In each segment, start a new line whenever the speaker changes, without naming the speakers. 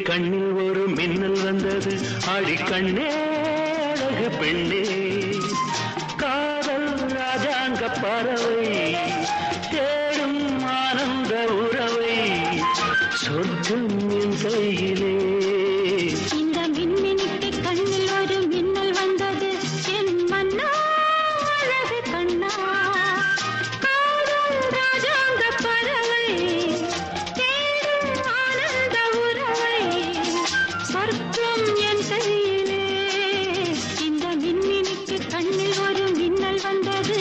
கண்ணில் ஒரு மின்னல் வந்தது. ஆடி கண்ணே அழகு பெண்ணே, காதல் ராஜாங்க பறவை தேடும் ஆனந்த உறவை, சொர்க்கம் என் கையிலே.
இந்த மின்மினிக்கு கண்ணில் ஒரு மின்னல் வந்தது. என் மன்னா அழகு கண்ணா, காதல் ராஜாங்க பறவை தேடும் ஆனந்த உறவை, சொர்க்கம் என் கையிலே. இந்த மின்மினிக்கு கண்ணில் ஒரு மின்னல் வந்தது.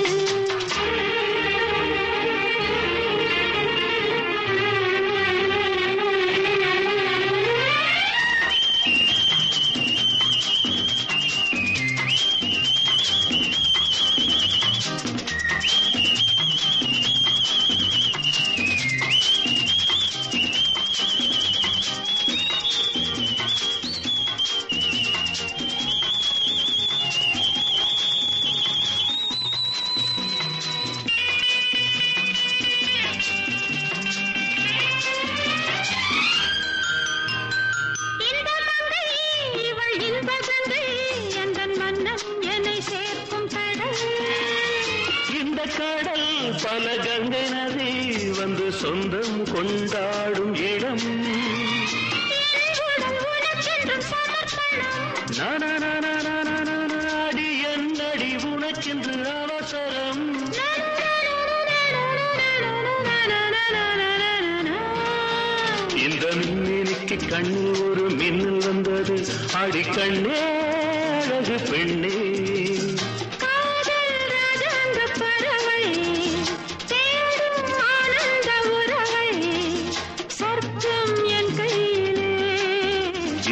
பல கங்கை நதி வந்து சொந்தம் கொண்டாடும் இடம். நாடி என்னடி உனக்கென்று அவசரம். இந்த மின்னினிக்கு கண்ணில் ஒரு மின்னல் வந்தது. ஆடி கண்ணே அழகு பெண்ணே,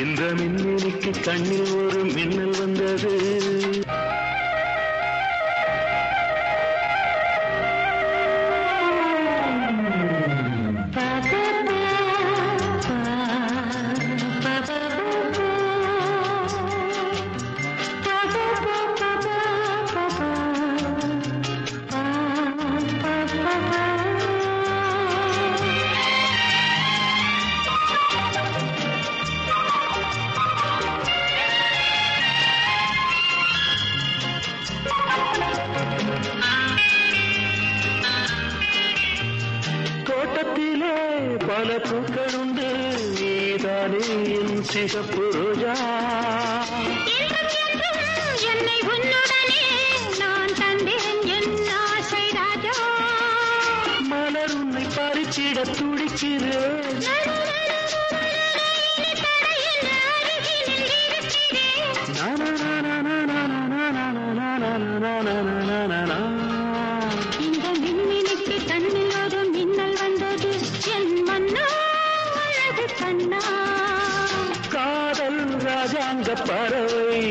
இந்த மின்னினிக்கு கண்ணில் ஒரு மின்னல் வந்தது. தோட்டத்திலே பல பூக்கள் உண்டு, நீதானே என் சிகப்பு ரோஜா.
என்னை உன்னுடனே நான் தந்தேன் என் ஆசை ராஜா.
மலர் உன்னை பறிச்சிட துடிக்கிறேன்.
இந்த மின்மினிக்கு கண்ணில் ஒரு மின்னல் வந்தது. என் மன்னா அழகு கண்ணா,
காதல் ராஜாங்க பறவை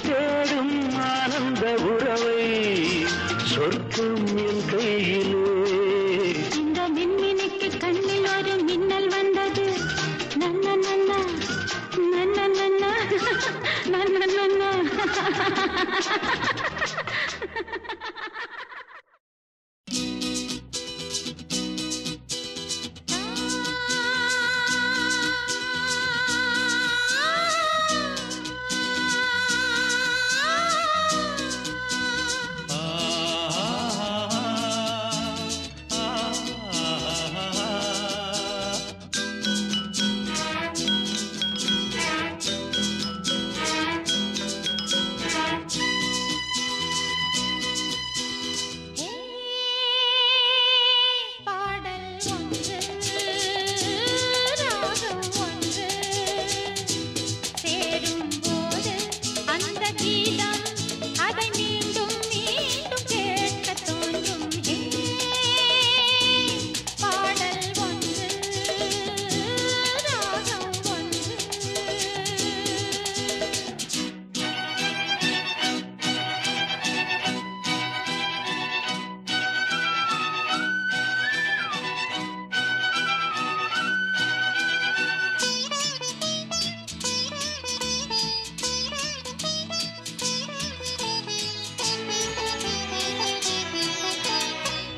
தேடும் ஆனந்த உறவை, சொர்க்கம் என் கையிலே.
இந்த மின்மினிக்கு கண்ணில் ஒரு மின்னல் வந்தது. நன்ன நன்ன நன்ன நன்ன நன்ன நன்ன.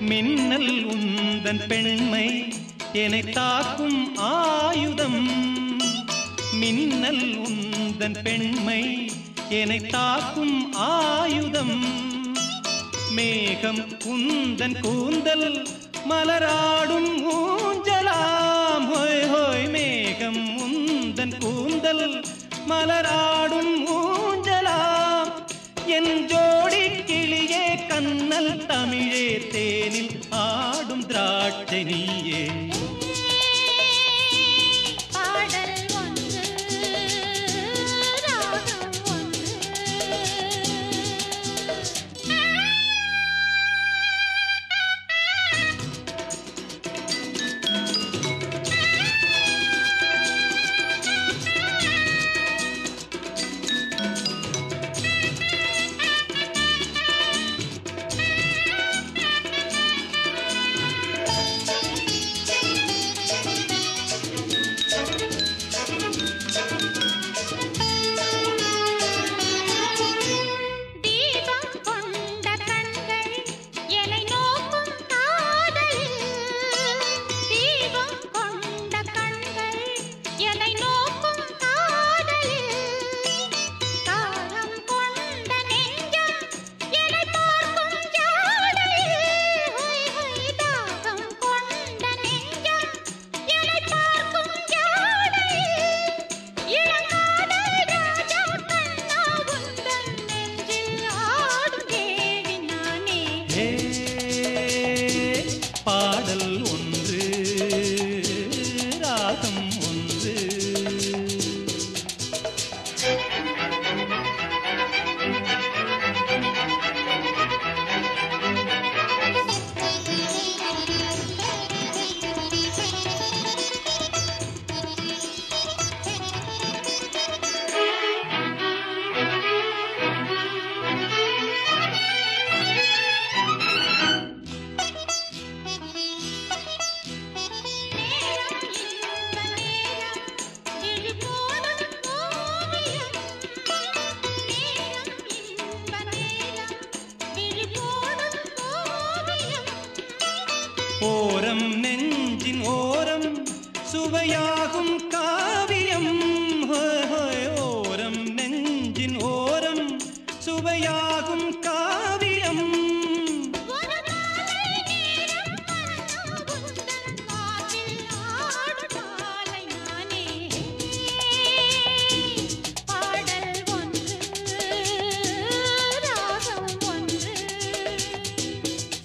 மின்னல் உந்தன் பெண்மை என்னை தாக்கும் ஆயுதம். மின்னல் உந்தன் பெண்மை என்னை தாக்கும் ஆயுதம். மேகம் உந்தன் கூந்தல் மலராடும் ஊஞ்சலாம். ஹோய் ஹோய் மேகம் உந்தன் கூந்தல் மலராடும் ஊஞ்சலாம். என் ஜோடி கிளியே கண்ணல் தமிழே தேனில் ஆடும் திராட்சை நீயே. பாடல் ஒன்று ராகம் ஒன்று. ஓரம் நெஞ்சின் ஓரம் சுவையாகும் காவியம். ஓரம் நெஞ்சின் ஓரம் சுவையாகும் காவியம்.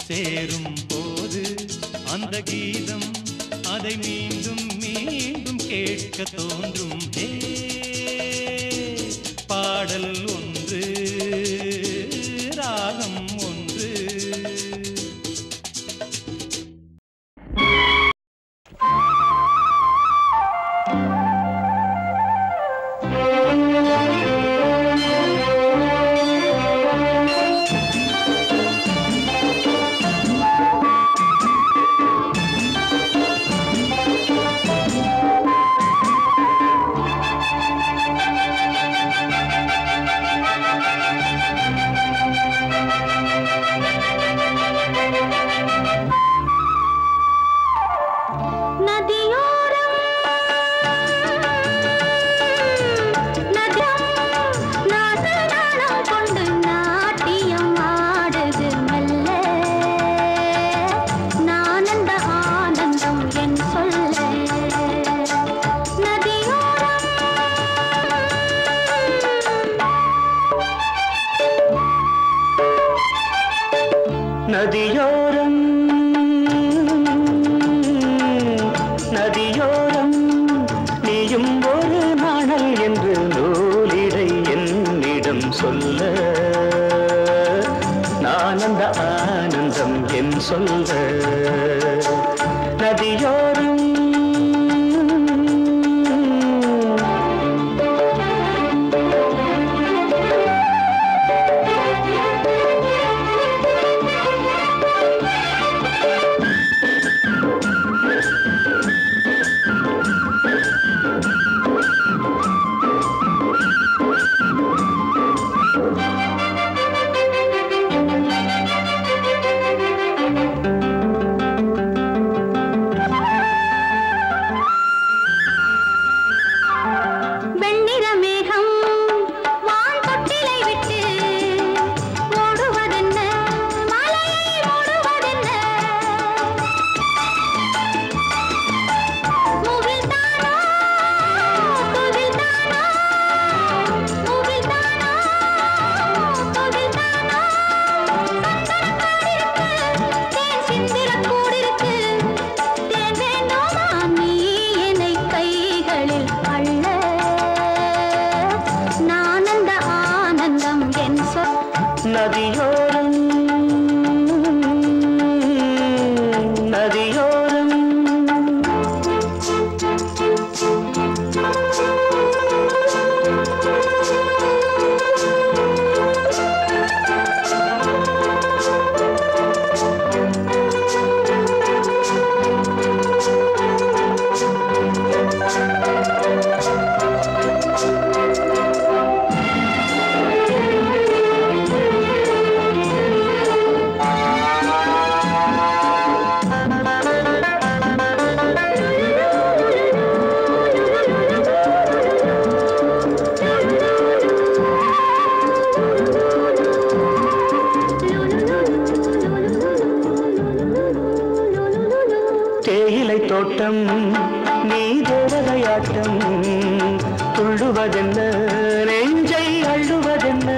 சேரும் போது அந்த கீதம் அதை மீண்டும் மீண்டும் கேட்க தோன்றும். பாடல் ஒன்று ராகம் ஒன்று. நதியோரம் நதியோரம் நீயும் ஒரு நாணல் என்று நூலிடை என்னிடம் சொல்ல நான் அந்த ஆனந்தம் என் சொல்ல. நதியோரம் தேயிலை தோட்டம் நீ தேவதையாட்டம் துள்ளுவதென்ன நெஞ்சை அள்ளுவதென்ன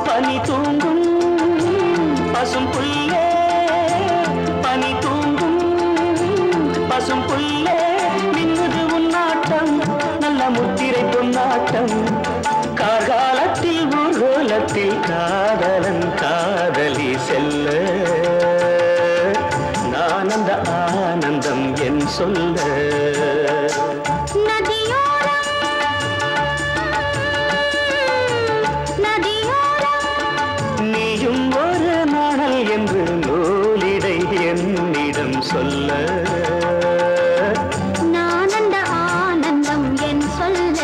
பனி தூங்கும் பசும் புல்லே பனி தூங்கும் பசும் புல்லே மின்னுது உன்னாட்டம் நல்ல முத்திரை பொன்னாட்டம் கார்காலத்தில் ஊர்வலத்தில் காதலன் காதலி செல்ல நான் அந்த ஆனந்தம் என் சொல்ல நீயும் ஒரு நாணல் என்று நூலிடை என்னிடம் சொல்ல
நான் அந்த ஆனந்தம் என் சொல்ல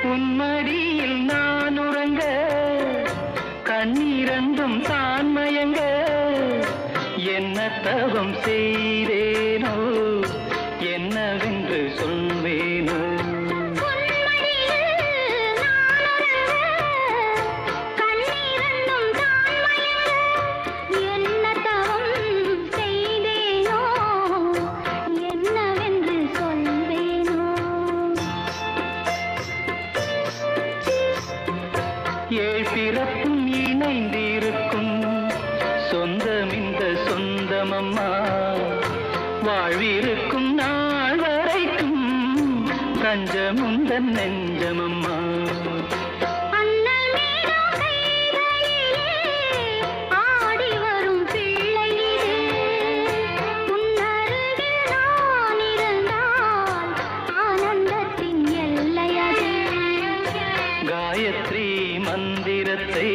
உன்மடியில் நான் உறங்க கண்ணீரந்தும் தான் மயங்க என்ன தவம் செய்தேனோ என்னவென்று சொல்வேனோ ஏழ் பிறப்பும் இணைந்திருக்கும் சொந்தம் இந்த சொந்தமம்மா வாழ்விருக்கும் நாள் வரைக்கும் கஞ்சமுந்தன் நெஞ்சமம்மா காயத்ரி மந்திரத்தை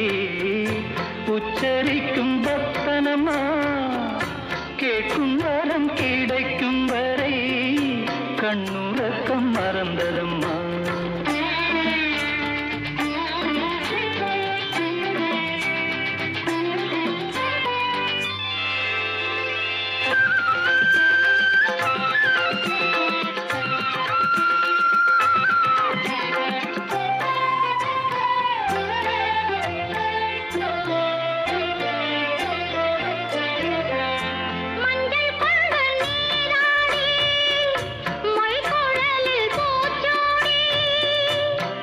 உச்சரிக்கும் பக்தனம்மா கேட்கும் வரம் கிடைக்கும் வரை கண்ணுறக்கம் மறந்ததம்மா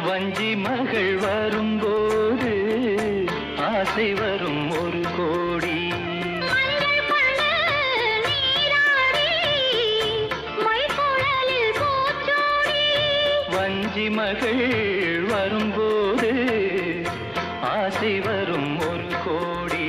வஞ்சி மகள் வரும்போது ஆசை வரும் ஒரு கோடி வஞ்சி மகள் வரும்போது ஆசை வரும் ஒரு கோடி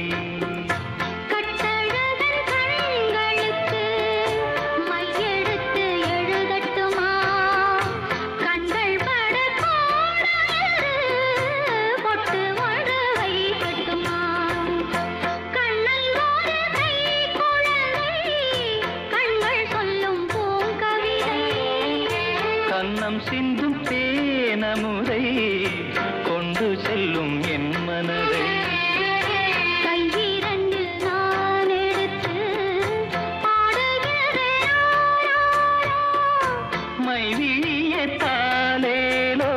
கண்ணம் சிந்தும் தேனமுதை கொண்டு செல்லும் என் மனதை
கையிரண்டில் நான் எடுத்து பாடுகிறேன்
தாலேலோ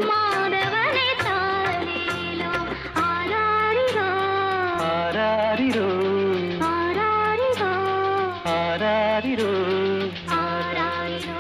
மாதவனே தாலேலோ ஆராரிரோ
ஆராரிரோ
ஆராரிரோ
ஆராரிரோ
ஆராரிரோ.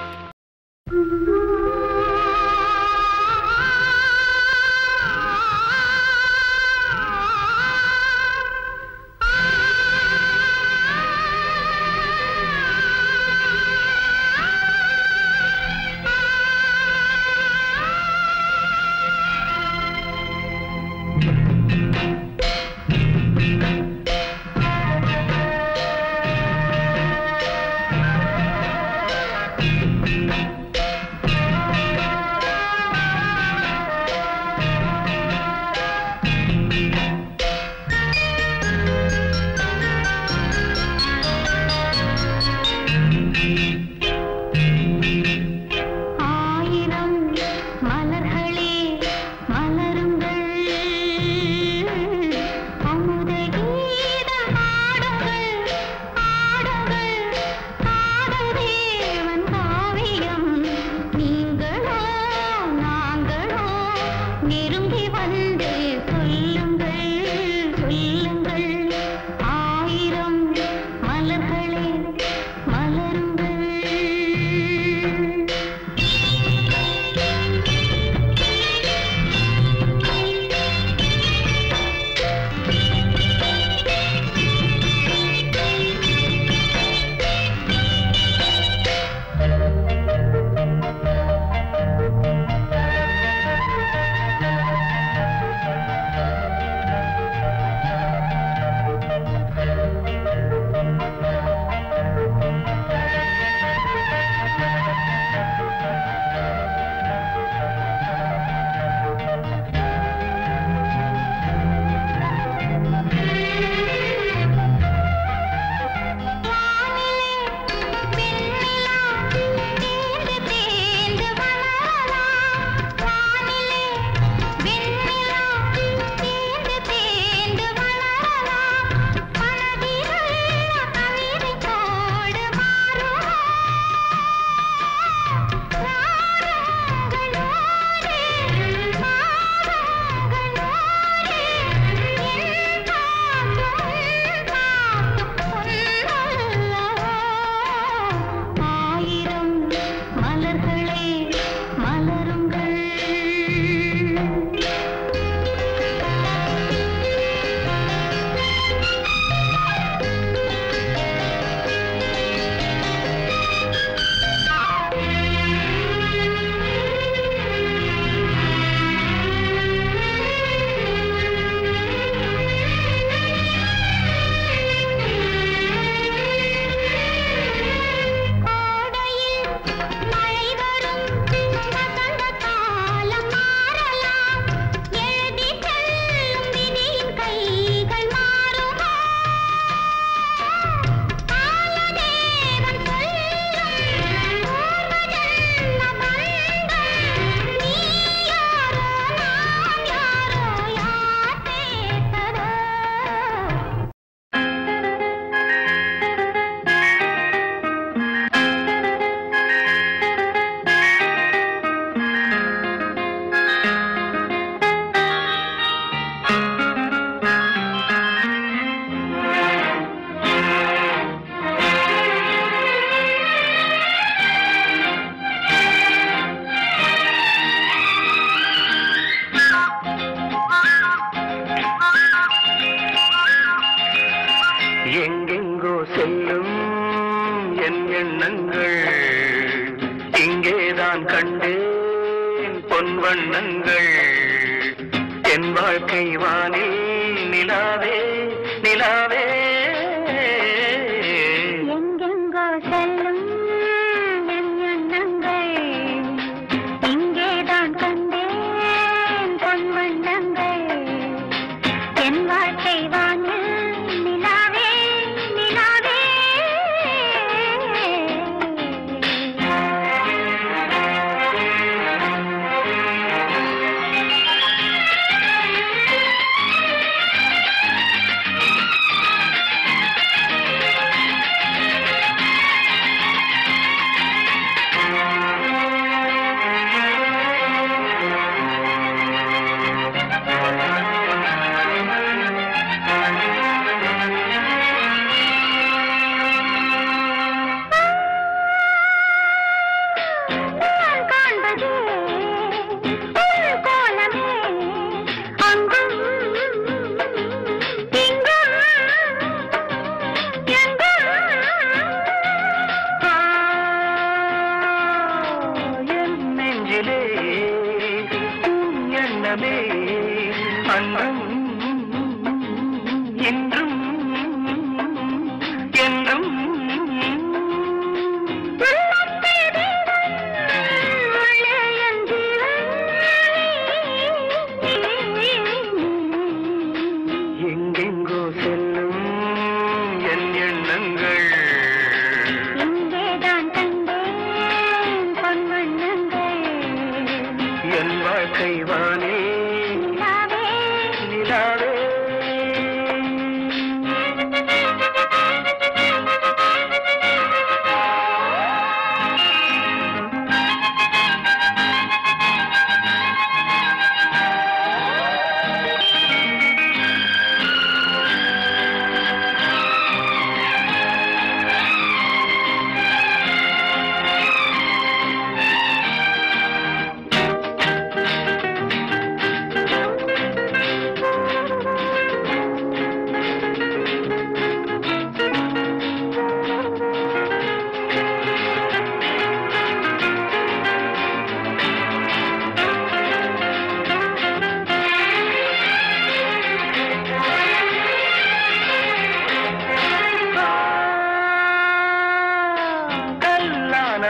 வண்ணங்கள் என் வாழ்க்கை வானில் நிலாவே நிலாவே
எங்கெங்கோ செல்லும் என் எண்ணங்கள் இங்கேதான் கண்டேன் பொன் வண்ணங்கள் என் வாழ்க்கை வானில் நிலாவே நிலாவே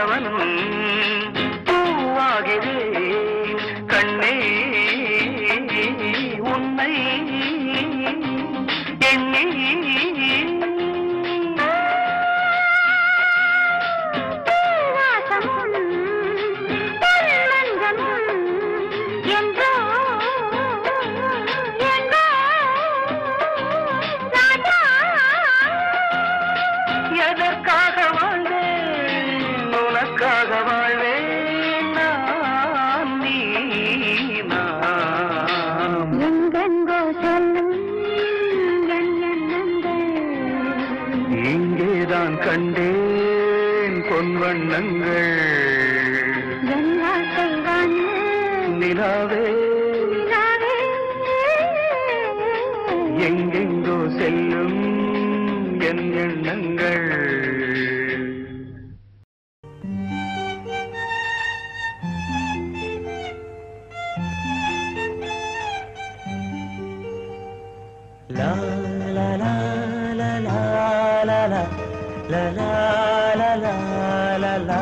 வானவனும் பூவாகிறேன் கண்ணே உன்னை எண்ணி எதற்காக வாழ்வேன் உனக்காக வாழ்வேன் நான் நீ நாம்
எங்கெங்கோ செல்லும்
இங்கேதான் கண்டேன் பொன்வண்ணங்கள் நிலாவே எங்கெங்கோ செல்லும் என் எண்ணங்கள்
La la la la la la la la la la la la la.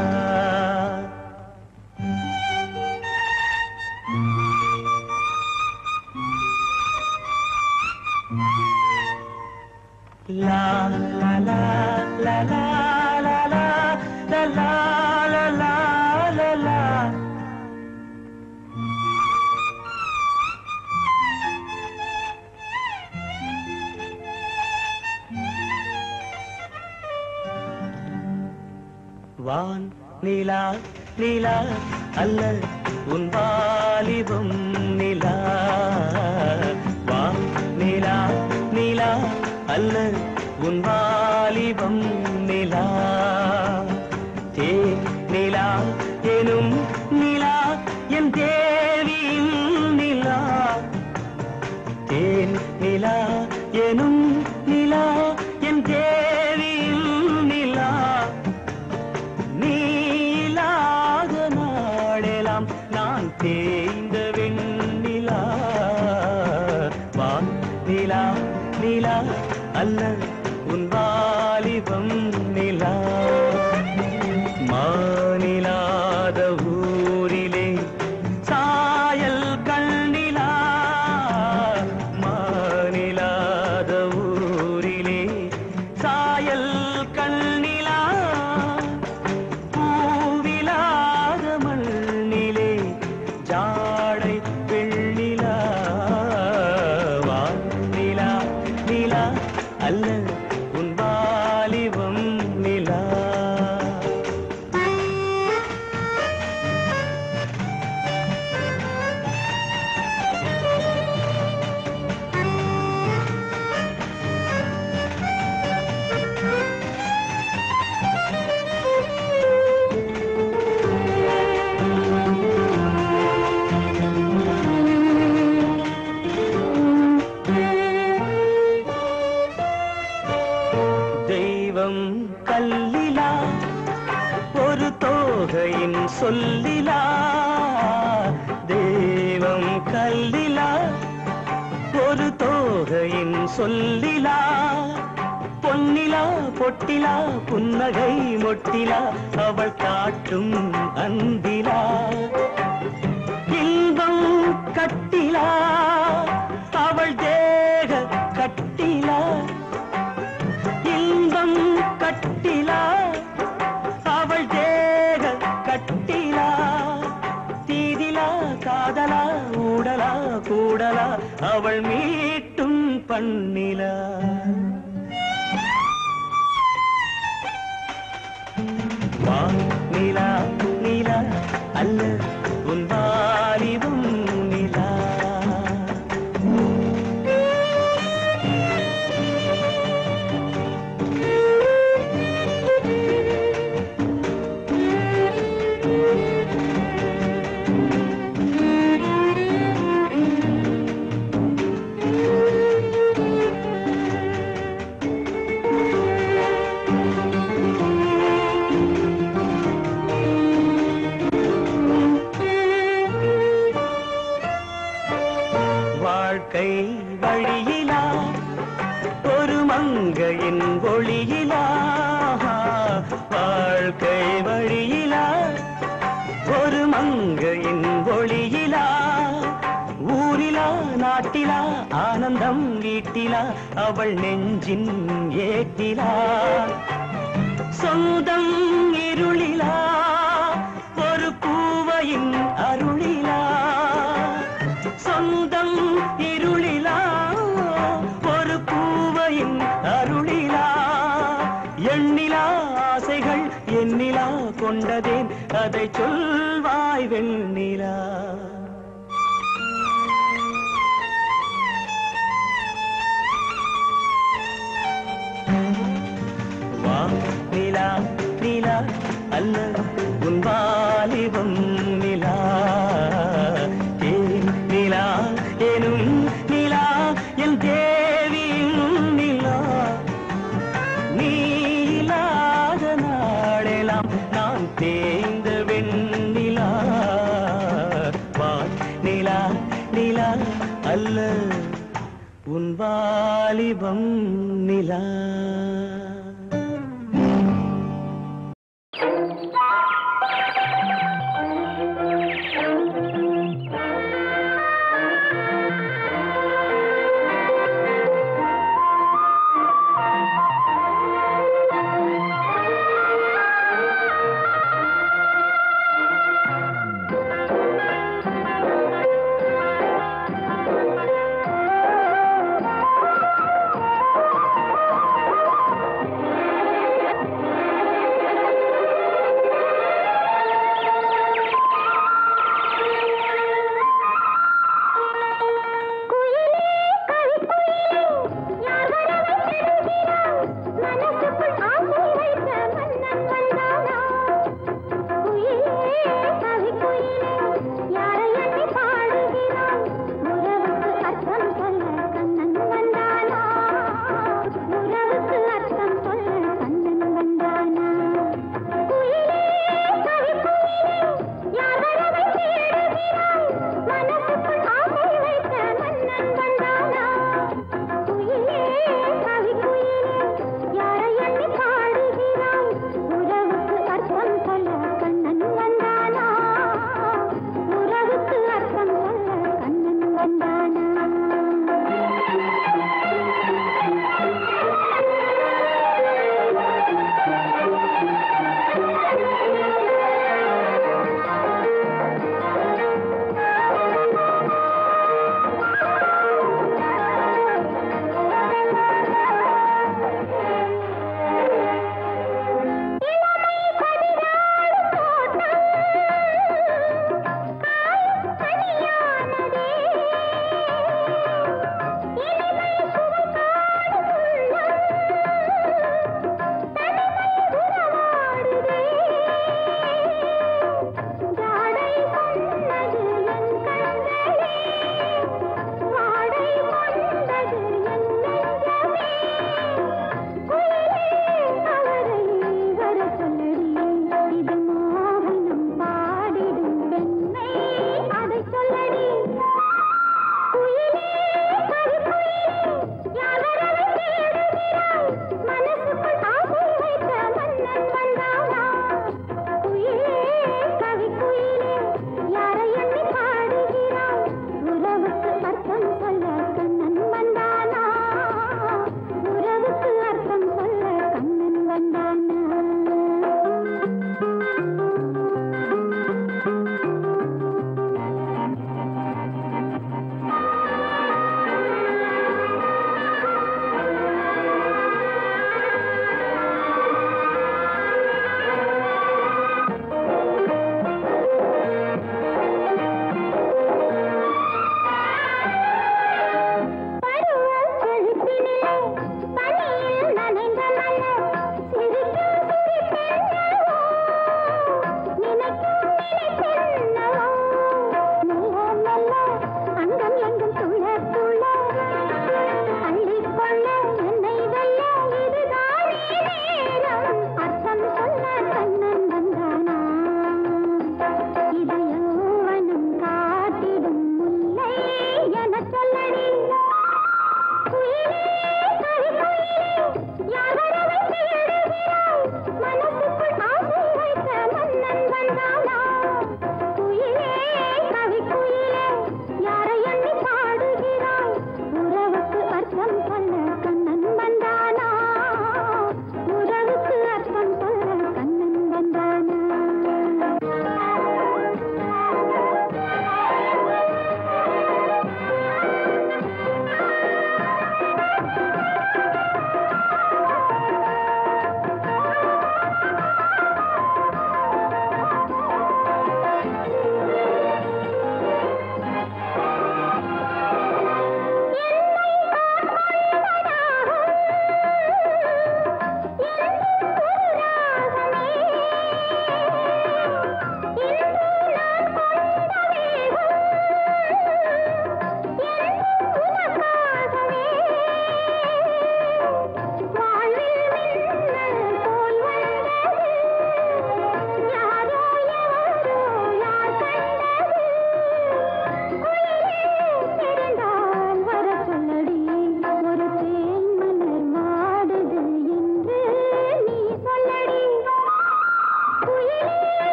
La la la la la la la la la la la la la. வான் நிலா நிலா அல்ல உன் வாலிபம் நிலா வான் நிலா நிலா அல்ல உன் வாலிபம் நிலா தே நிலா எனும் நிலா என் தேவியின் நிலா தேன் நிலா எனும் நிலா என் தேவியின் நிலா நீலாத நாடெல்லாம் நான் தேய்ந்த வெண்ணிலா வான் நிலா நிலா அல்ல உன் வாலிபம் நிலா மாநிலாத ஊரிலே சாயல் கண்ணிலா மாநிலாத ஊரிலே சாயல் கண்ணிலா பூவிலாத மண்ணிலே ஜாடை வெண்ணிலா வானிலா நிலா அல்ல உன் வாலிபம் நிலா தெய்வம் கல்லிலா ஒரு தோகையின் சொல்லிலா தெய்வம் கல்லிலா ஒரு தோகையின் சொல்லிலா பொன்னிலா பொட்டிலா புன்னகை மொட்டிலா அவள் காட்டும் அன்பிலா இன்பம் கட்டிலா அவள் தேக கட்டிலா இன்பம் கட்டிலா அவள் தேக கட்டிலா தீதிலா காதலா ஊடலா கூடலா அவள் மீட்டும் பண்ணிலா வானிலா நிலா அல்ல உன் வாலிபம் நிலா வாழ்க்கை வழியிலா ஒரு மங்கையின் ஒளியிலா வாழ்க்கை வழியிலா மங்கையின் ஒளியிலா ஊரிலா நாட்டிலா ஆனந்தம் வீட்டிலா அவள் நெஞ்சின் ஏட்டிலா சொந்தம் இருளிலா ஒரு பூவையின் அருளிலா சொந்தம் இருளிலா ஒரு பூவையின் அருளிலா எண்ணிலா ஆசைகள் எண்ணிலா கொண்டதேன் அதை சொல்வாய் வெண்ணிலா வா நிலா நிலா அல்ல உன் வாலிபம் நிலா தேன் நிலா எனும் நிலா என் தேவியும் நிலா நீ இல்லாத நாளெல்லாம் நான் தேய்ந்த வெண்ணிலா வா நிலா நிலா அல்ல உன் வாலிபம் நிலா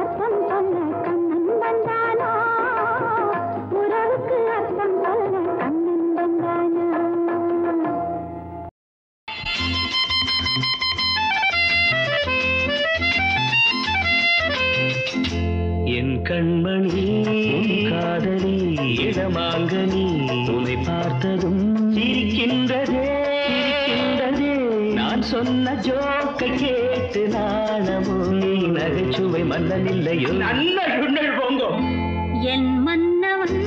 அர்த்தம் சொல்ல கண்ணன் வந்தானோ உறவுக்கு அர்த்தம் சொல்ல கண்ணன் வந்தானோ
என் கண்மணி காதலி இடமாங்கனி உன்னை பார்த்ததும் சிரிக்கின்றதே நான் சொன்ன ஜோக்கை கேட்டு நாணமோ நீ நகைச்சுவை மன்னனில்லையோ நல்ல சுண்ணல் போங்கோ
என் மன்னவன்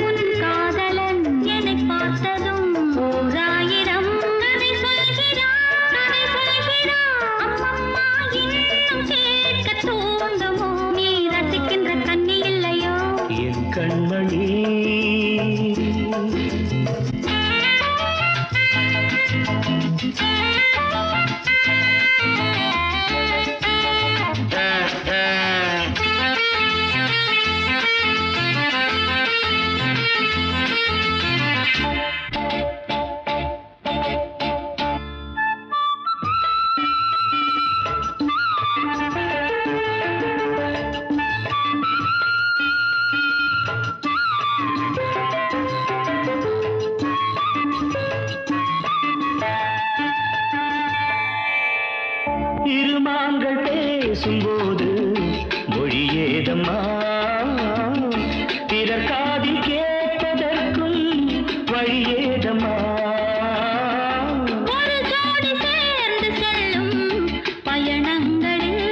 உன் காதலன் என்னை பார்த்ததும் ஓராயிரம் கதை சொல்கிறான் அம்மம்மா இன்னும் கேட்க தோன்றுமோ நீ ரசிக்கின்ற கண்ணி இல்லையோ
என் கண்மணி இருமாங்கள் பேசும்போது மொழியேதம்மா பிறர் காதில் கேட்பதற்கும் வழியேதம்மா
ஒரு ஜோடி சேர்ந்து செல்லும் பயணங்களில்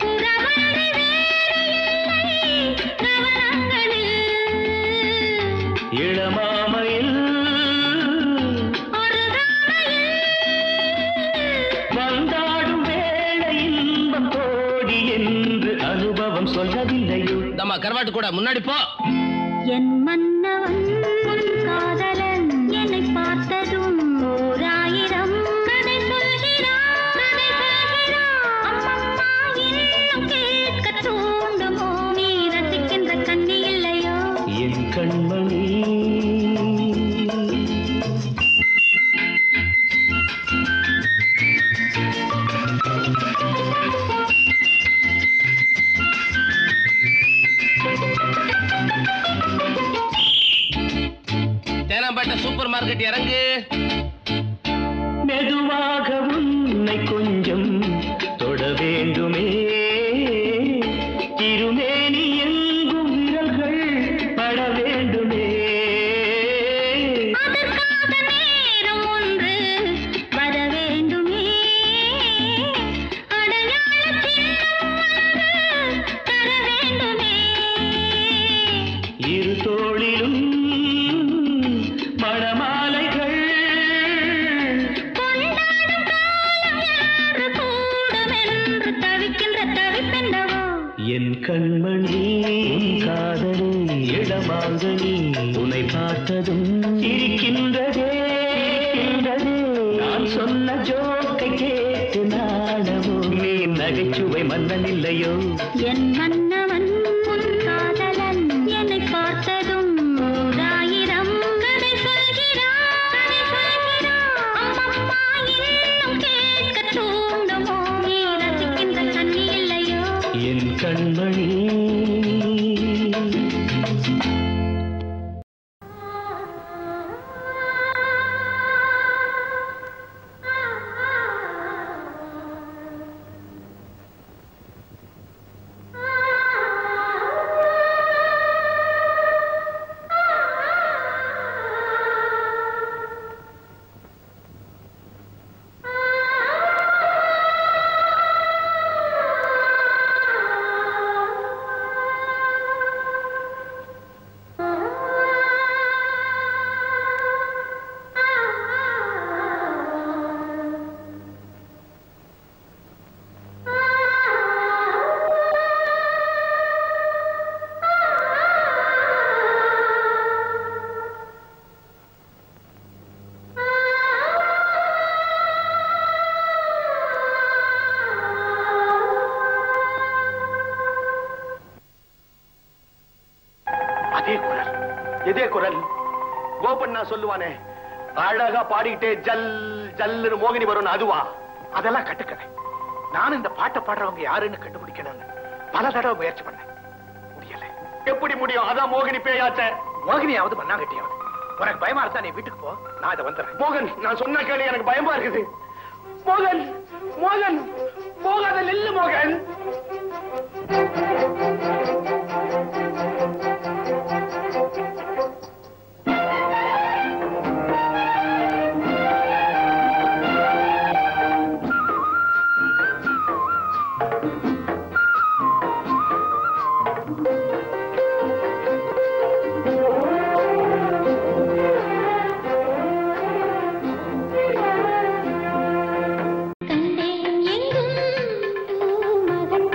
உறவழி வேலையில்லை கவனங்களில்
இளமாமையில் வந்தாடும் வேளை இன்பம் கோடி என்று அனுபவம் சொல்லவில்லையோ
தம்மா கருவாட்டு கூட முன்னாடி போ
என் மன்னவன் உன் காதலன் என்னை பார்த்ததும் ஓராயிரம் கதை சொல்கிறான் அம்மம்மா இன்னும் கேட்க தூண்டுமோ நீ ரசிக்கின்ற கண்ணி இல்லையோ
என் கண்மணி
தேனாம்பேட்டை சூப்பர் மார்க்கெட் இறங்கு
மெதுவாக உன்னை கொஞ்சம் தொட வேண்டுமே திருமேனி எங்கும் விரல்கள் பட வேண்டுமே
அதற்காக நேரம் ஒன்று வர வேண்டுமே அடையாள சின்னம் ஒன்று தர வேண்டுமே
இரு தோளிலும் மணமாலைகள்
கொண்டாடும் காலம் என்று கூடுமென்று தவிக்கின்ற தவிப்பென்னவோ
என் கண்மணி காதலி இடமாங்கனி உன்னை பார்த்ததும் சிரிக்கின்றதே நான் சொன்ன ஜோக்கை கேட்டு நாணமோ நீ நகைச்சுவை மன்னனில்லையோ
என் மன்னவன் உன் காதலன் என்னை பார்த்ததும் ஓராயிரம் கதை சொல்கிறான் அம்மம்மா இன்னும் கேட்க தூண்டுமோ நீ ரசிக்கின்ற கண்ணி இல்லையோ
என் கண்மணி
அதே குரல் இதே குரல் கோபண்ணா சொல்லுவானே அழகா பாடிக்கிட்டே ஜல் ஜல்லுன்னு மோகினி வரும் அதுவா அதெல்லாம் கட்டுக்கதை நானும் இந்த பாட்டை பாடுறவங்க யாருன்னு கண்டுபிடிக்கணும்னு பல தடவை முயற்சி பண்ணேன், முடியல. எப்படி முடியும்? அதான் மோகினி பேயாச்ச. மோகினியாவது மண்ணாங்கட்டியாவது. உனக்கு பயமா இருந்தா நீ வீட்டுக்கு போ, நான் இதை வந்துடுறேன். மோகன், நான் சொன்ன கேள்வி, எனக்கு பயமா இருக்குது. மோகன், மோகன், போகாத, நில்லு மோகன்.
கண்டேன் எங்கும் பூமகள்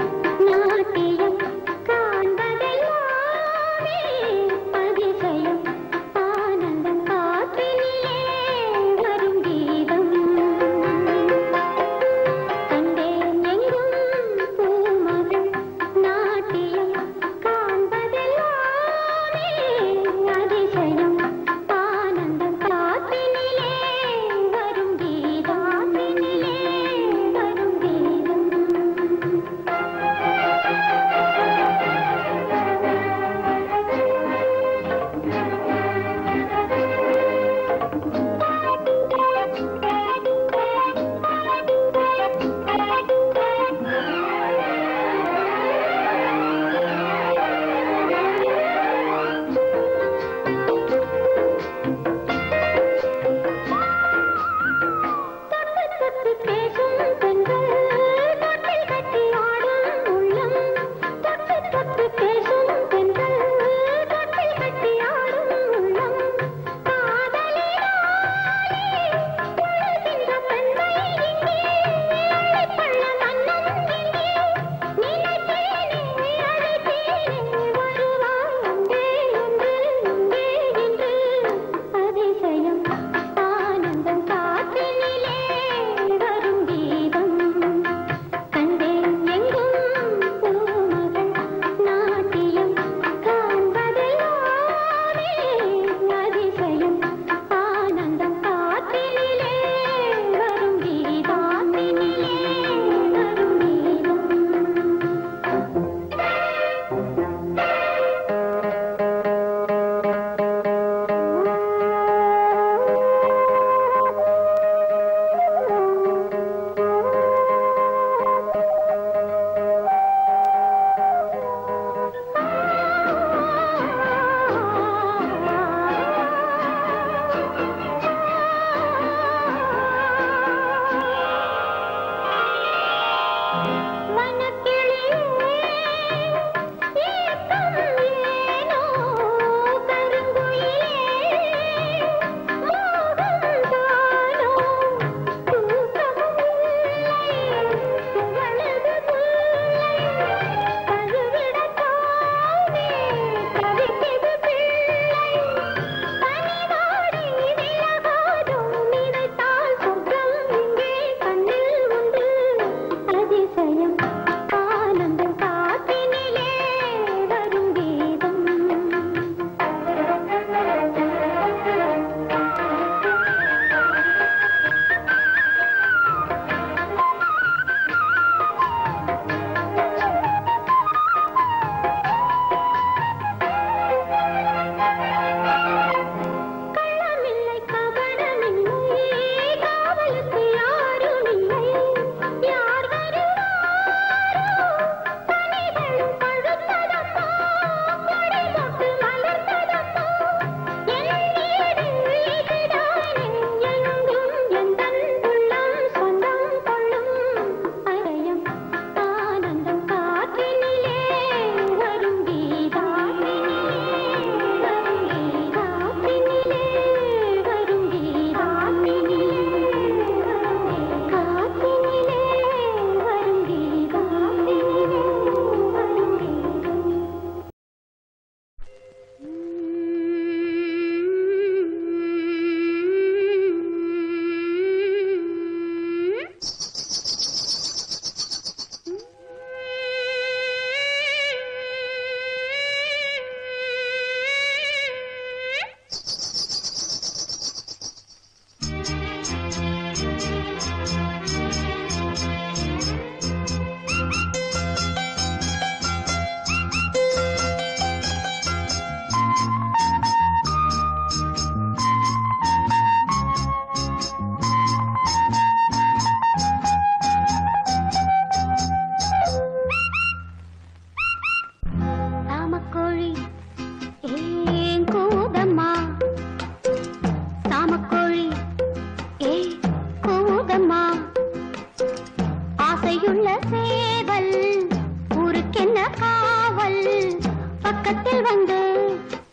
பக்கத்தில் வந்து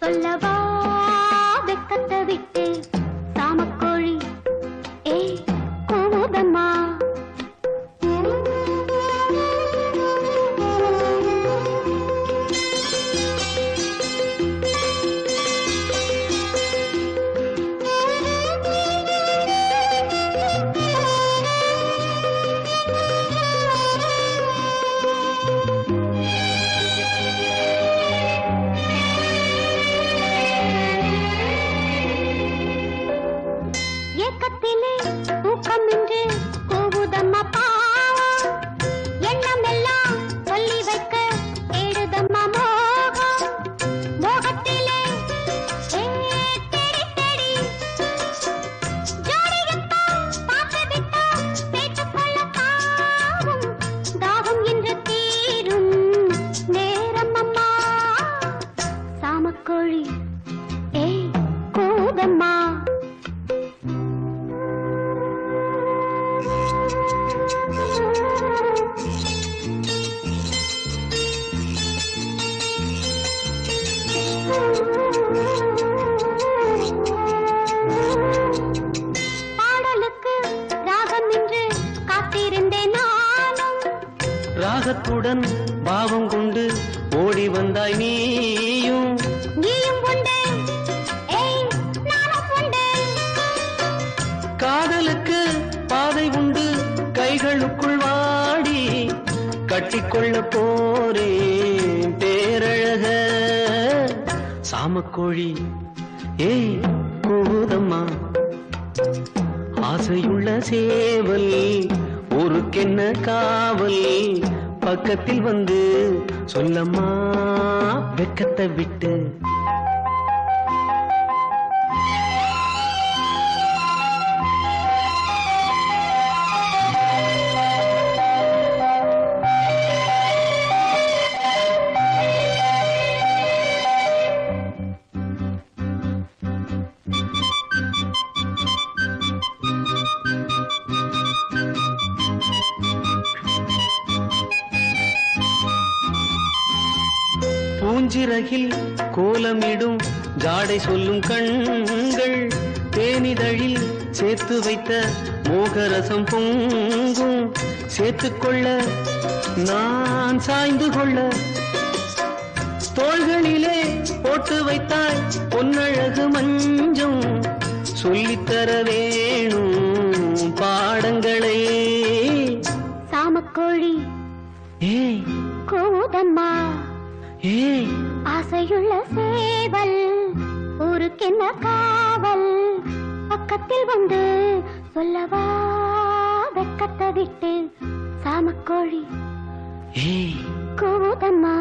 சொல்லவா வெக்கத்தை விட்டு சாமக்கோழி ஏய் கூவுதம்மா. ஏக்கத்திலே தூக்கமின்றி கூவுதம்மா பாவம். எண்ணமெல்லாம் சொல்லி வைக்க ஏழுதம்மா மோகம். மோகத்திலே தேடி தேடி ஜோடியத்தான் பார்த்து விட்டா பேச்சுக்கொள்ள பாவம். தாகம் என்று தீரும் நேரம் அம்மா. சாமக்கோழி ஏய் கூதம்மா. பாடலுக்கு ராகம் என்று காத்திருந்தேன் நானும்.
ராகத்துடன் பாவம் கொண்டு ஓடி வந்தாய் நீயும்.
நீயும் உண்டு ஏய் நானும் உண்டு.
காதலுக்கு பாதை உண்டு கைகளுக்குள் வாடி கட்டிக்கொள்ள போரேன் பேரழக சாமக்கோழி ஏய் கூதம்மா. ஆசையுள்ள சேவல் ஊருக்கென்ன காவல் பக்கத்தில் வந்து சொல்லம்மா வெக்கத்தை விட்டு. பூஞ்சிறகில் கோலமிடும் ஜாடை சொல்லும் கண்கள் தேனிதழில் சேர்த்து வைத்த மோகரசம் பொங்கும். சேர்த்துக்கொள்ள நான் சாய்ந்து கொள்ள தோள்களிலே போட்டு வைத்தாய் பொன்னழகு மஞ்சம். சொல்லித்தர வேணும் பாடங்களே
சாமக்கோழி
ஏய்
கூதம்மா.
ஏய்
ஆசையுள்ள சேவல் ஊருக்கென்ன காவல் பக்கத்தில் வந்து சொல்லவா வெக்கத்தை விட்டு சாமக்கோழி
ஏய்
கூதம்மா.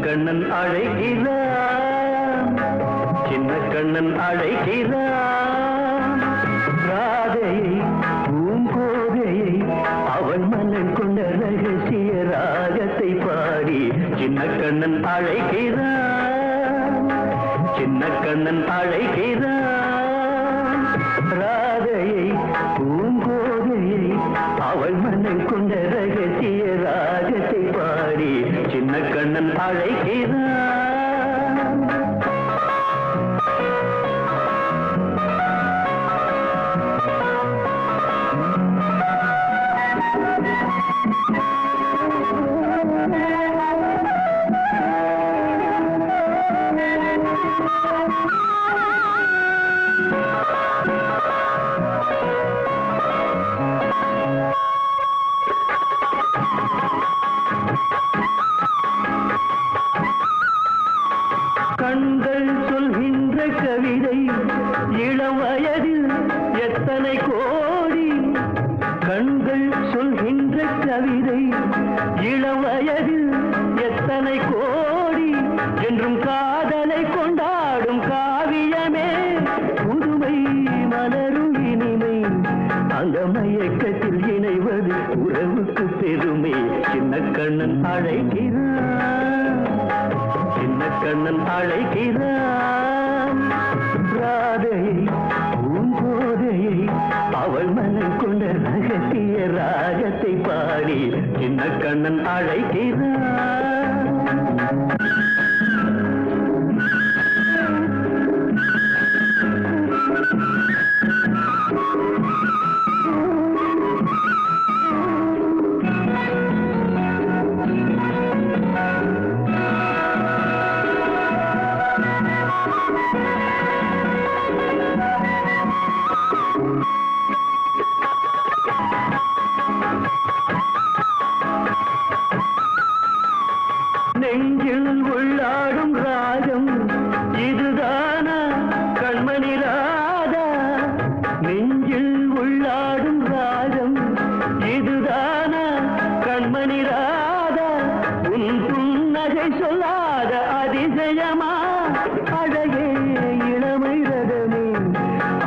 கண்ணன் அழைக்கிறான், சின்ன கண்ணன் அழைக்கிறான். ராதையை பூங்கோதையை அவன் மலர் கொண்ட ரகசிய ராகத்தை பாடி சின்ன கண்ணன் அழைக்கிறான், சின்ன கண்ணன் அழைக்கிறான். ராதையை பூங்கோதையை அவள் மனம் கொண்ட ரகசிய ராகத்தை பாடி சின்ன கண்ணன் அழைக்கிறான். கண்கள் சொல்கின்ற கவிதை இளம் வயதில் எத்தனை கோடி, கண்கள் சொல்கின்ற கவிதை இளம் வயதில் எத்தனை கோடி, என்றும் காதலை கொண்டாடும் காவியமே புதுமை மலரும் இனிமை, அந்த மயக்கத்தில் இணைவது உறவுக்கு பெருமை. சின்ன கண்ணன் அழைக்கிறான், சின்ன கண்ணன் அழைக்கிறான். ராதையை பூங்கோதையை அவள் மனம் கொண்ட ரகசிய ராகத்தை பாடி சின்ன கண்ணன் அழைக்கிறான். நெஞ்சில் உள்ளாடும் ராகம் இதுதானா கண்மணி ராதா, நெஞ்சில் உள்ளாடும் ராகம் இதுதானா கண்மணி ராதா, உன் புன்னகை சொல்லாத அதிசயமா அழகே இளமை ரதமே,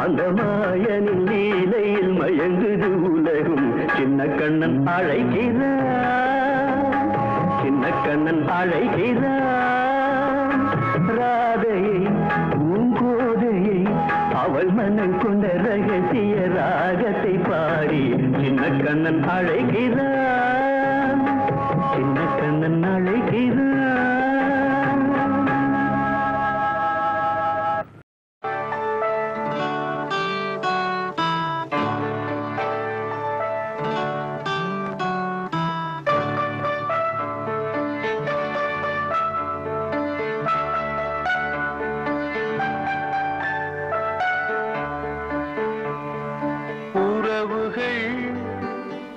அந்த மாயனின் லீலையில் மயங்குது உலகும். சின்ன கண்ணன் அழைக்கிறான், சின்ன கண்ணன் அழைக்கிறான். ராதையை பூங்கோதையை அவள் மனம் கொண்ட ரகசிய ராகத்தை பாடி சின்ன கண்ணன் அழைக்கிறான், சின்ன கண்ணன் அழைக்கிறான்.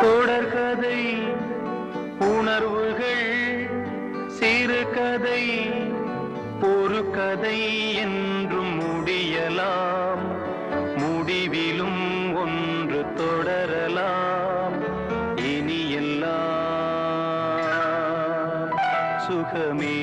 தொடர்கதை உணர்வுகள் சிறுகதை ஒரு கதை என்றும் முடியலாம், முடிவிலும் ஒன்று தொடரலாம். இனி எல்லாம் சுகமே.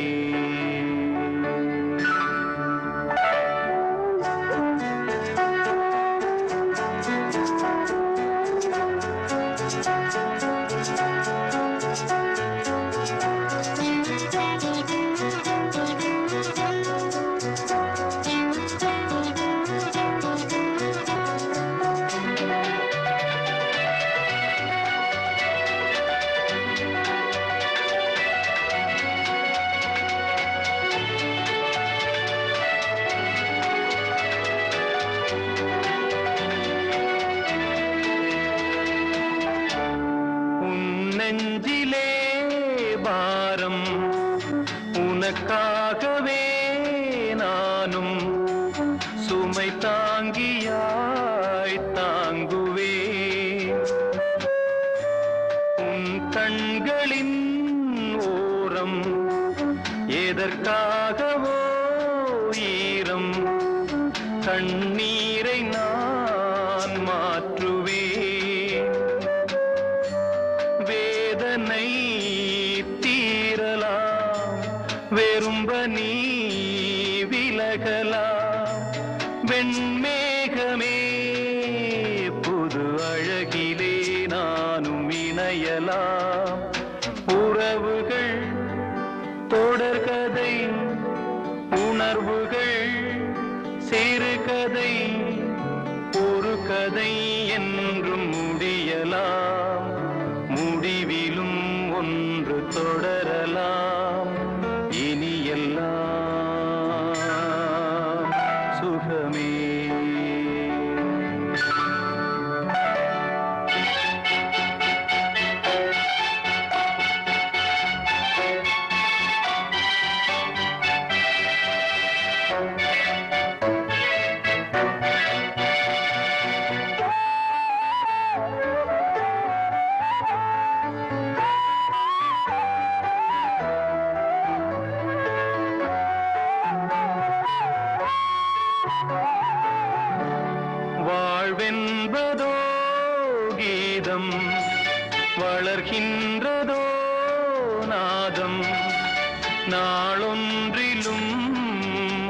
நெஞ்சிலே பாரம் உனக்காகவே நானும் சுமை தாங்கியாய் தாங்குவேன். உன் கண்களின் ஓரம் எதற்காகவோ ஈரம், கண்ணீரை நான் மாற்றுவேன். வேதனை தீரலாம், வெறும்ப நீ விலகலாம். வெண்மேகமே புது அழகிலே நானும் இணையலாம். உறவுகள் தொடர் உணர்வுகள் சிறுகதை ஒரு கதை என்றும் முடியலாம், முடிவிலும் ஒன்று தொடரலாம். இனி எல்லாம் சுகமே. வாழ்வென்பதோ கீதம், வளர்கின்றதோ நாதம், நாளொன்றிலும்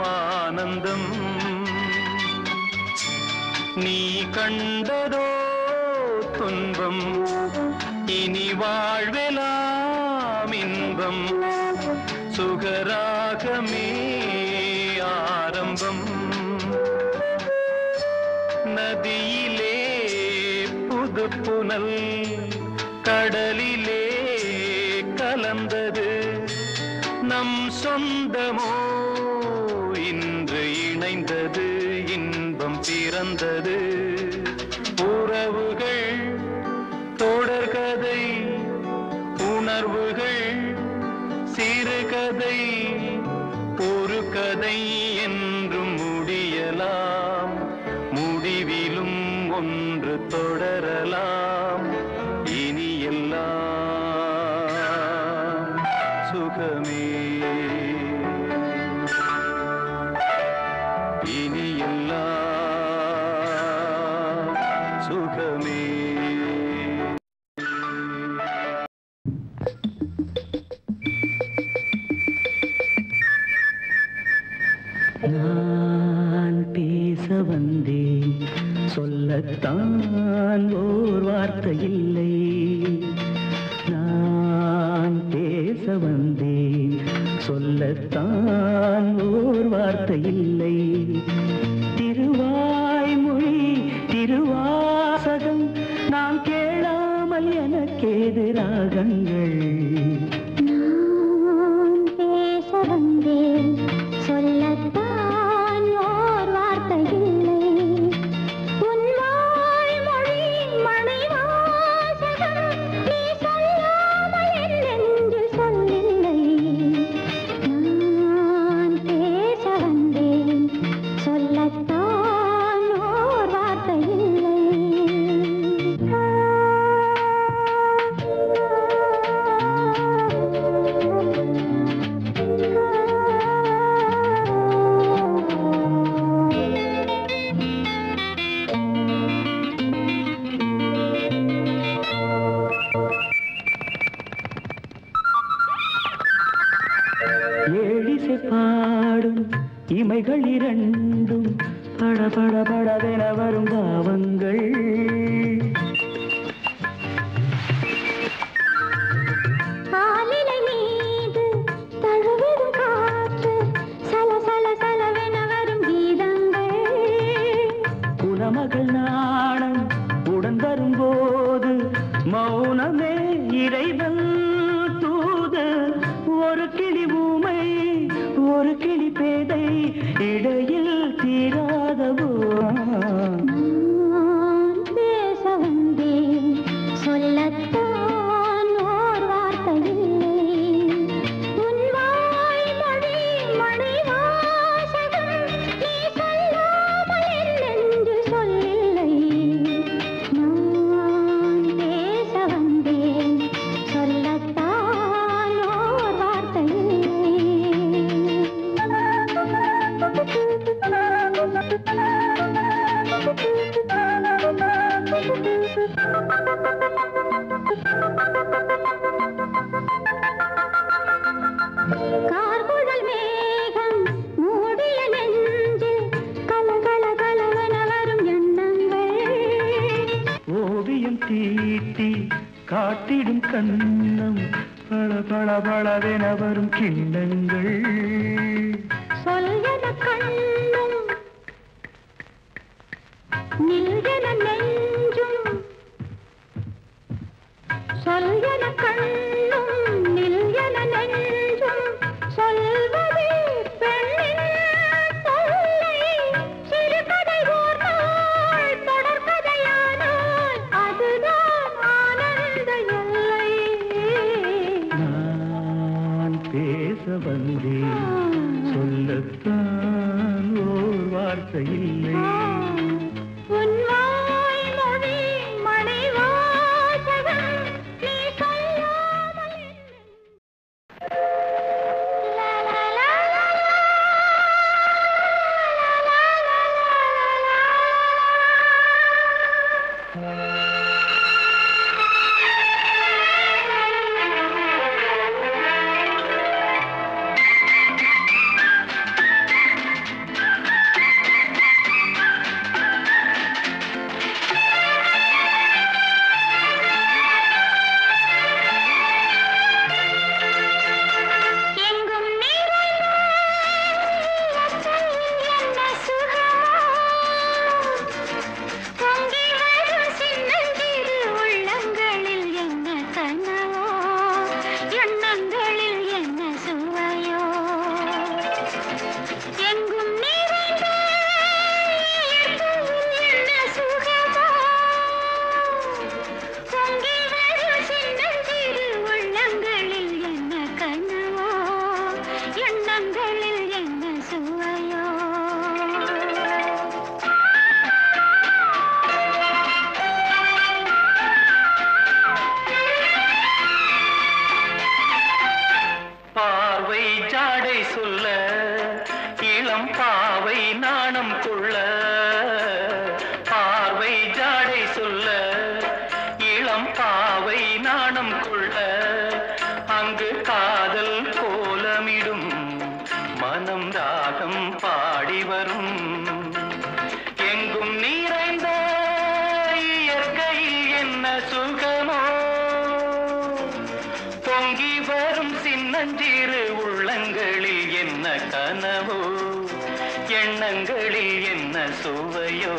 ஆனந்தம். நீ கண்டதோ துன்பம், இனி வாழ்வெலாம் இன்பம். சுகராகமே ஆரம்பம். நதியிலே புது புனல், கடலிலே கலந்தது. நம் சொந்தமோ இன்று இணைந்தது, இன்பம் பிறந்தது. உறவுகள் தொடர்கதை, உணர்வுகள் சிறுகதை. ஒரு கதை என்றும் முடியலாம், முடிவிலும் ஒன்று தொடரலாம். இனி எல்லாம் சுகமே. இனி எல்லாம் சுகமே.
நான் பேச வந்தேன், சொல்லத்தான் ஓர் வார்த்தை இல்லை. நான் பேச வந்தேன், சொல்லத்தான் ஓர் வார்த்தை இல்லை. திருவாய்மொழி திருவாசகம் நான் கேளாமல் எனக்கேது ராகங்கள்.
நான் பேச வந்தேன், சொல்லத்தான் ஓர் வார்த்தை இல்லை. உன் வாய்மொழி மணிவாசகம் நீ சொல்லாமல் என் நெஞ்சில் சொல்லில்லை. நான் பேச வந்தேன், சொல்லத்தான் ஓர் வார்த்தை இல்லை.
ஏழிசை பாடும் இமைகள் இரண்டும் படபட படவென வரும் பாவங்கள்.
ஆலிலை மீது தழுவிடும் காற்று சல சல சலவென வரும் கீதங்கள்.
குலமகள் நாணம் உடன் வரும்போது மௌனமே இறைவன் தூது. ஒரு கிளி ஊமை ஒரு கிளி பேதை இடையில் தீராதவோ.
நான் பேச வந்தேன், சொல்லத்தான் ஓர் வார்த்தை இல்லை. உன் வாய்மொழி மணிவாசகம் நீ சொல்லாமல் என் நெஞ்சில் சொல்லில்லை. நான் பேச வந்தேன், சொல்லத்தான் ஓர் வார்த்தை கார்குழல் மேகம் மூடிய நெஞ்சில் கலகல கலவென வரும் எண்ணங்கள்.
ஓவியம் தீட்டி காட்டிடும் கண்ணம் பள பள பளவென வரும் கிண்ணங்கள்.
சொல்யன கண்ணும் நில்யன நெஞ்சும் சொல்யன கண்ணும் நில்யன நெஞ்சும் சொல்வதே பெண்ணின் தொல்லை சிறுகதை ஓர் நாள் தொடர்கதையானால் அதுதான் ஆனந்த எல்லை
நான் பேச வந்தேன் சொல்லத்தான் ஓர் வார்த்தை இல்லை
உன்வாய் மொழி மணிவாசகம் நீ சொல்லாமல் எங்கும் நிறைந்த என்ன சுகமோ பொங்கி வரும் சின்னஞ்சிறு உள்ளங்களில் என்ன கனவோ எண்ணங்களில் என்ன சுவையோ எங்கும் நிறைந்த என்ன சுகமோ பொங்கி வரும் சின்னஞ்சிறு உள்ளங்களில் என்ன கனவோ எண்ணங்களில் என்ன சுவையோ
பார்வை ஜாடை சொல்ல இளம் பாவை நாணம் கொள்ள பார்வை ஜாடை சொல்ல இளம் பாவை நாணம் கொள்ள அங்கு காதல் கோலமிடும் மனம் ராகம் பாடி வரும் எங்கும் நிறைந்த இயற்கையில் என்ன சுகமோ பொங்கி வரும் சின்னஞ்சிறு உள்ளங்களில் என்ன கனவோ எண்ணங்களில் என்ன சுவையோ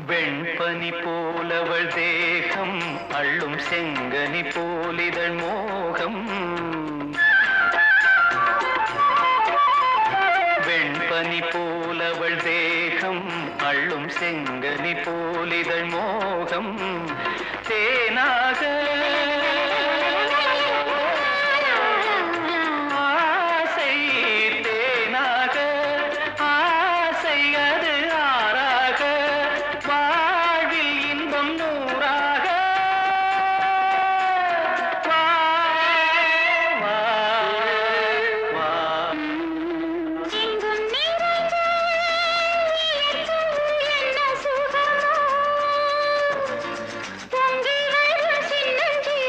வெண்பனி போலவள் தேகம் அள்ளும் செங்கனி போலிதழ் மோகம் வெண்பனி போலவள் தேகம் அள்ளும் செங்கனி போலிதழ் மோகம் தேனாக ஆசை தேனாக ஆசை அது ஆறாக வாழ்வில் இன்பம் நூறாக வா, வா, வா.
எங்கும் நிறைந்த என்ன சுகமோ பொங்கி வரும் சின்னஞ்சிறு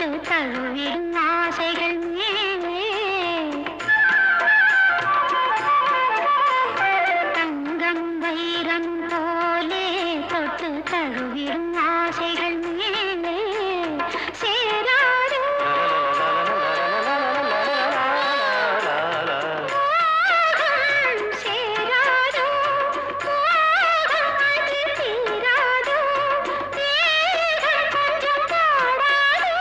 தொட்டு தழுவிடும் ஆசைகள் தங்கம் வைரம் போலே தொட்டு தழுவிடும் ஆசைகள் சேராது சேராது தீராது கொஞ்சம் பாடாது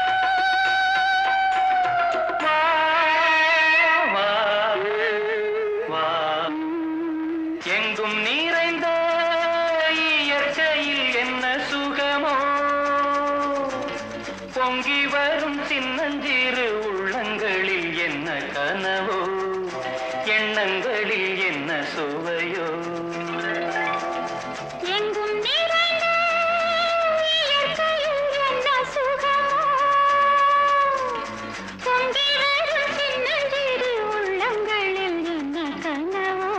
எங்கும் நிறைந்த இயற்கையில் என்ன சுகமோ பொங்கி வரும் சின்னஞ்சிறு உள்ளங்களில் என்ன கனவோ எண்ணங்களில் என்ன சுவையோ
எங்கும் நிறைந்த இயற்கையில் என்ன சுகமோ பொங்கி வரும் சின்னஞ்சிறு உள்ளங்களில் என்ன கனவோ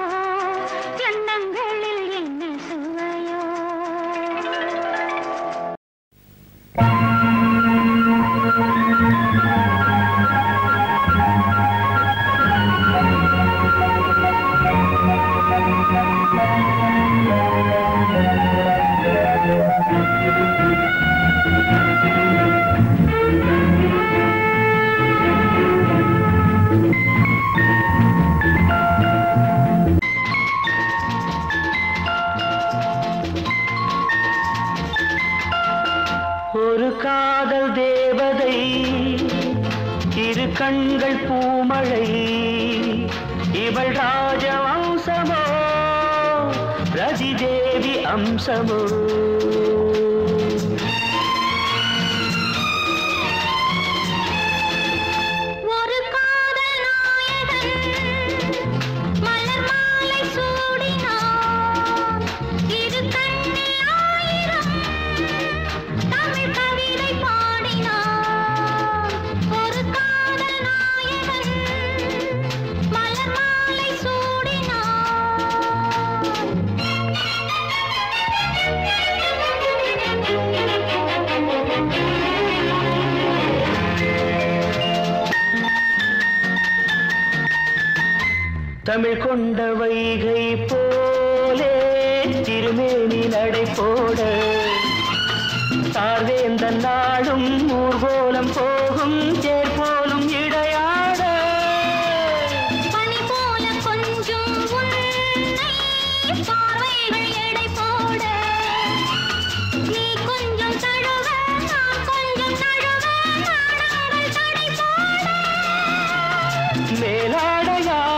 எண்ணங்களில் என்ன சுவையோ
ஒரு காதல் தேவதை இரு கண்கள் பூமழை இவள் ராஜவம்சமோ ரதி தேவி அம்சமோ
ஒரு காதல் நாயகன் மலர் மாலை சூடினான் இரு கண்ணில் ஆயிரம் தமிழ் கவிதை பாடினான் ஒரு காதல் நாயகன் மலர் மாலை
தமிழ் கொண்ட வைகை போலே திருமேனி நடை போட சார்வேந்த நாடும் ஊர்கோலம் போகும் தேர் போலும் இடையாட
பனி போல கொஞ்சம் உன்னை பார்வைகள் எடை போட நீ கொஞ்சம் தழுவ நான் கொஞ்சம் தழுவ நாடங்கள் தடை போட
மேலாடையாய்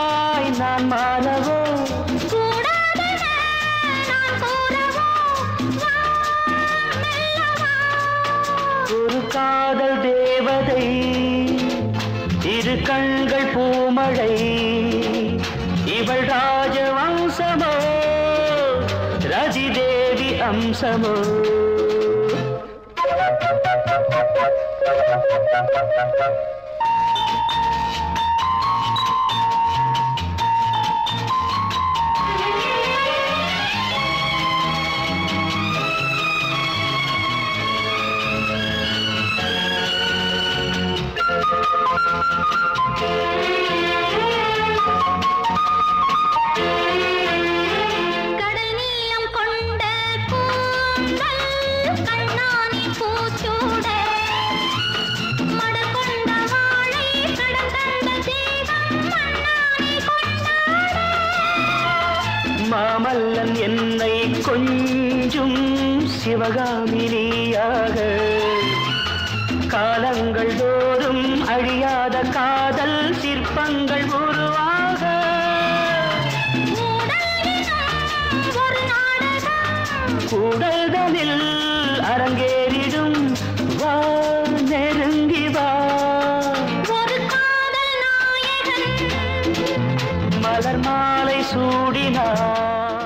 நான் மாறவோ
கூடாதென நான் கூறவோ வா மெல்லவா
ஒரு காதல் தேவதை இரு கண்கள் பூமழை இவள் ராஜவம்சமோ ரதி தேவி அம்சமோ
கடல் நீளம் கொண்ட கூந்தல் கண்ணானி பூச்சூட மடல் கொண்ட வாழை கடல் தந்த தேகம் மண்ணானி கொண்டாட
மாமல்லன் என்னை கொஞ்சும் சிவகாமினியாக காலங்கள் தோறும் அழியாத காதல் சிற்பங்கள் உருவாக
ஒரு நாடகம்
கூடல்களில் அரங்கேறிடும் வா நெருங்கி வா
ஒரு காதல் நாயகன்
மலர் மாலை சூடினார்